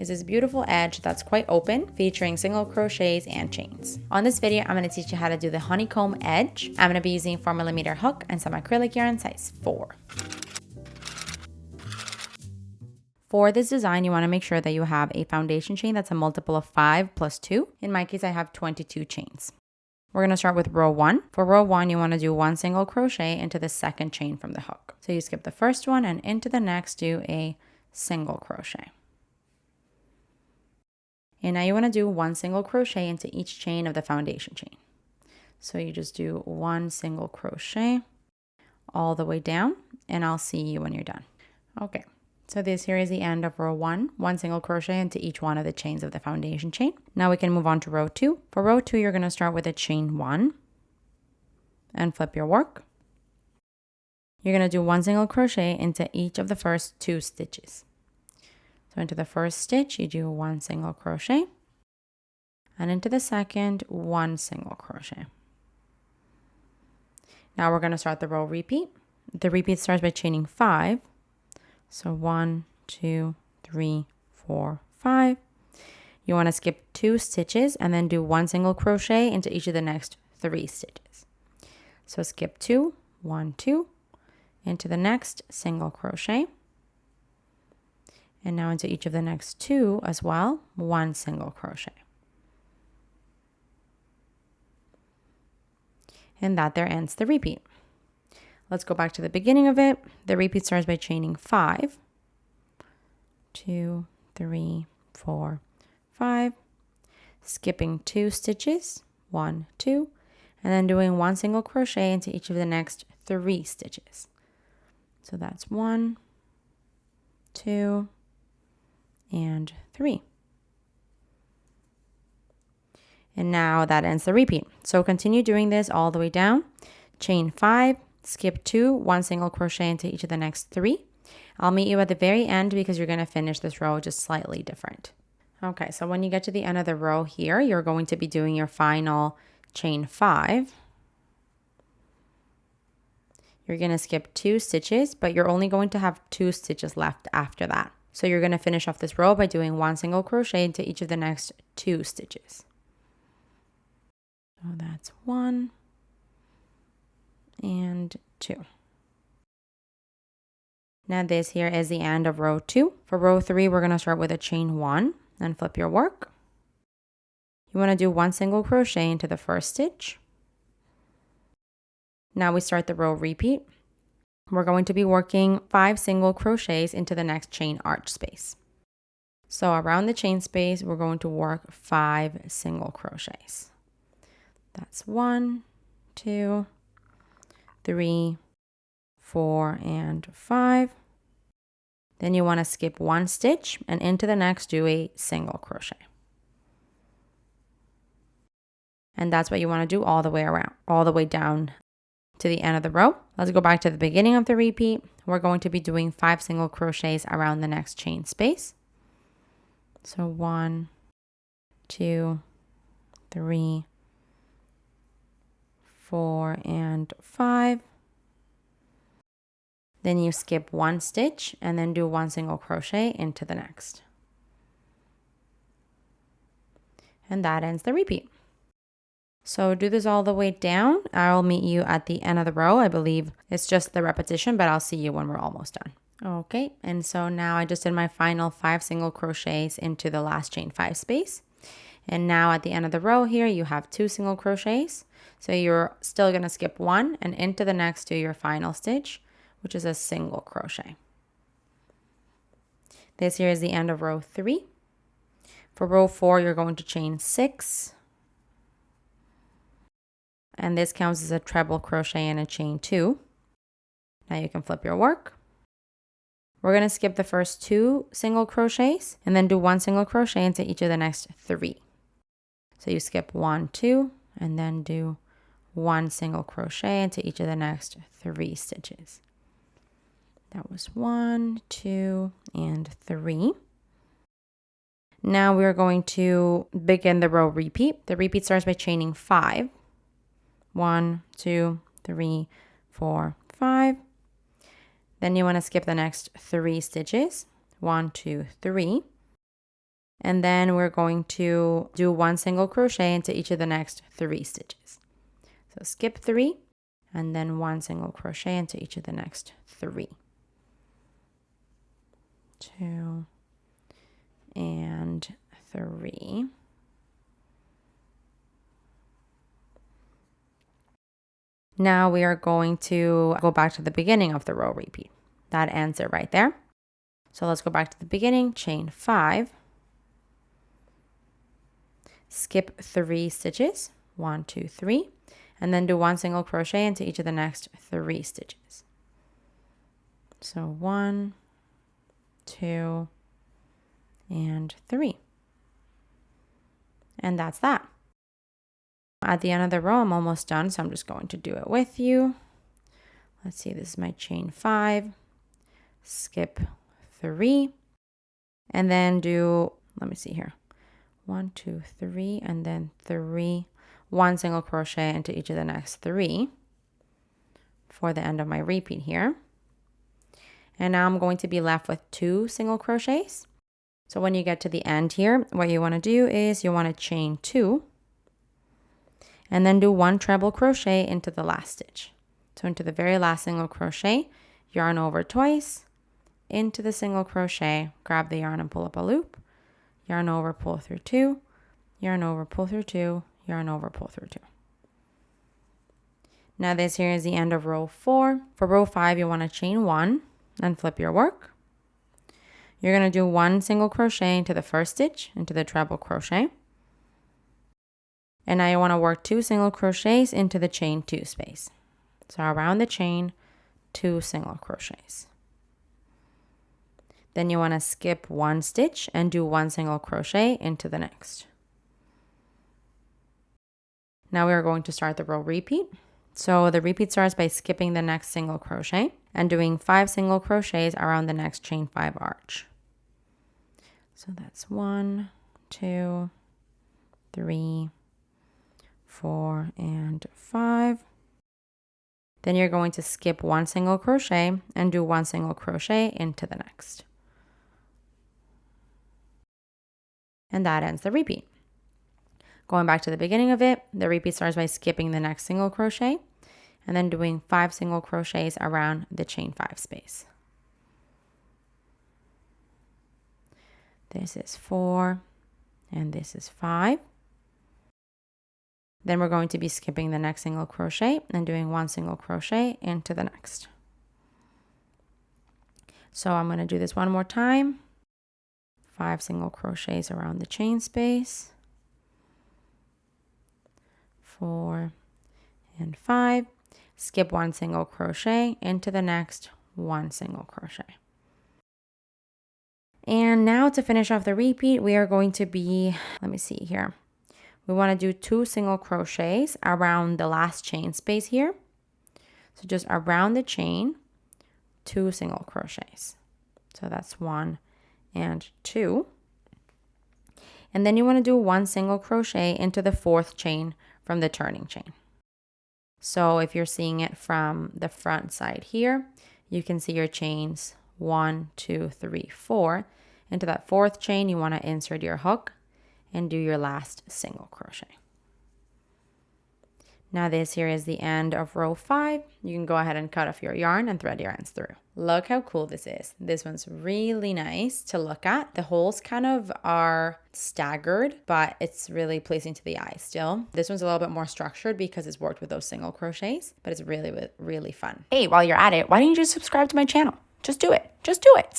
is this beautiful edge that's quite open, featuring single crochets and chains. On this video, I'm going to teach you how to do the honeycomb edge. I'm going to be using 4mm hook and some acrylic yarn size 4. For this design, you want to make sure that you have a foundation chain that's a multiple of 5 plus 2. In my case, I have 22 chains. We're going to start with row 1. For row 1, you want to do 1 single crochet into the second chain from the hook. So you skip the first one and into the next do a single crochet. And now you want to do 1 single crochet into each chain of the foundation chain. So you just do 1 single crochet all the way down, and I'll see you when you're done. Okay. So this here is the end of row 1, 1 single crochet into each one of the chains of the foundation chain. Now we can move on to row 2. For row 2, you're going to start with a chain 1 and flip your work. You're going to do 1 single crochet into each of the first 2 stitches. So into the first stitch, you do 1 single crochet, and into the second, 1 single crochet. Now we're going to start the row repeat. The repeat starts by chaining 5. So 1, 2, 3, 4, 5. You want to skip 2 stitches and then do 1 single crochet into each of the next 3 stitches. So skip 2, 1, 2, into the next single crochet. And now into each of the next 2 as well, 1 single crochet. And that there ends the repeat. Let's go back to the beginning of it. The repeat starts by chaining 5, 2, 3, 4, 5, skipping 2 stitches, 1, 2, and then doing 1 single crochet into each of the next 3 stitches. So that's 1, 2, and 3. And now that ends the repeat. So continue doing this all the way down. Chain 5, skip 2, 1 single crochet into each of the next 3. I'll meet you at the very end because you're going to finish this row just slightly different. Okay, so when you get to the end of the row here, you're going to be doing your final chain 5. You're going to skip 2 stitches, but you're only going to have 2 stitches left after that. So you're going to finish off this row by doing 1 single crochet into each of the next 2 stitches. So that's 1 and 2. Now this here is the end of row 2. For row 3, we're going to start with a chain 1 and flip your work. You want to do 1 single crochet into the first stitch. Now we start the row repeat. We're going to be working 5 single crochets into the next chain arch space. So around the chain space, we're going to work 5 single crochets. That's 1, 2, 3, 4, and 5. Then you want to skip 1 stitch and into the next do a single crochet. And that's what you want to do all the way around, all the way down to the end of the row. Let's go back to the beginning of the repeat. We're going to be doing 5 single crochets around the next chain space. So 1, 2, 3, 4, and 5. Then you skip 1 stitch and then do 1 single crochet into the next. And that ends the repeat. So do this all the way down. I'll meet you at the end of the row. I believe it's just the repetition, but I'll see you when we're almost done. Okay, and so now I just did my final 5 single crochets into the last chain 5 space. And now at the end of the row here, you have 2 single crochets. So you're still going to skip 1 and into the next do your final stitch, which is a single crochet. This here is the end of row 3. For row 4, you're going to chain 6. And this counts as a treble crochet and a chain 2. Now you can flip your work. We're going to skip the first 2 single crochets and then do 1 single crochet into each of the next 3. So you skip 1, 2, and then do 1 single crochet into each of the next 3 stitches. That was 1, 2, and 3. Now we're going to begin the row repeat. The repeat starts by chaining 5. 1, 2, 3, 4, 5. Then you want to skip the next 3 stitches. 1, 2, 3. And then we're going to do 1 single crochet into each of the next 3 stitches. So skip 3 and then 1 single crochet into each of the next 3. 2 and 3. Now we are going to go back to the beginning of the row repeat. That ends it right there. So let's go back to the beginning, chain 5, skip 3 stitches, 1, 2, 3, and then do 1 single crochet into each of the next 3 stitches. So 1, 2, and 3. And that's that. At the end of the row, I'm almost done, so I'm just going to do it with you. Let's see, this is my chain 5, skip 3, and then do, let me see here, 1, 2, 3, and then 3, 1 single crochet into each of the next 3 for the end of my repeat here. And now I'm going to be left with 2 single crochets. So when you get to the end here, what you want to do is you want to chain 2 and then do 1 treble crochet into the last stitch. So into the very last single crochet, yarn over twice, into the single crochet, grab the yarn and pull up a loop, yarn over, pull through 2, yarn over, pull through 2, yarn over, pull through 2. Now this here is the end of row 4. For row 5, you want to chain 1 and flip your work. You're going to do 1 single crochet into the first stitch, into the treble crochet. And now you want to work 2 single crochets into the chain 2 space. So around the chain, 2 single crochets. Then you want to skip 1 stitch and do 1 single crochet into the next. Now we are going to start the row repeat. So the repeat starts by skipping the next single crochet and doing 5 single crochets around the next chain 5 arch. So that's 1, 2, 3, 4, and 5. Then you're going to skip 1 single crochet and do 1 single crochet into the next. And that ends the repeat. Going back to the beginning of it, the repeat starts by skipping the next single crochet and then doing 5 single crochets around the chain 5 space. This is 4 and this is 5. Then we're going to be skipping the next single crochet and doing 1 single crochet into the next. So I'm going to do this one more time. 5 single crochets around the chain space. 4 and 5. Skip 1 single crochet into the next, 1 single crochet. And now to finish off the repeat, we are going to be, let me see here. We want to do 2 single crochets around the last chain space here. So just around the chain, 2 single crochets. So that's 1 and 2. And then you want to do 1 single crochet into the 4th chain from the turning chain. So if you're seeing it from the front side here, you can see your chains 1, 2, 3, 4. Into that 4th chain, you want to insert your hook and do your last single crochet. Now this here is the end of row 5. You can go ahead and cut off your yarn and thread your ends through. Look how cool this is. This one's really nice to look at. The holes kind of are staggered, but it's really pleasing to the eye still. This one's a little bit more structured because it's worked with those single crochets, but it's really, really fun. Hey, while you're at it, why don't you just subscribe to my channel? Just do it. Just do it.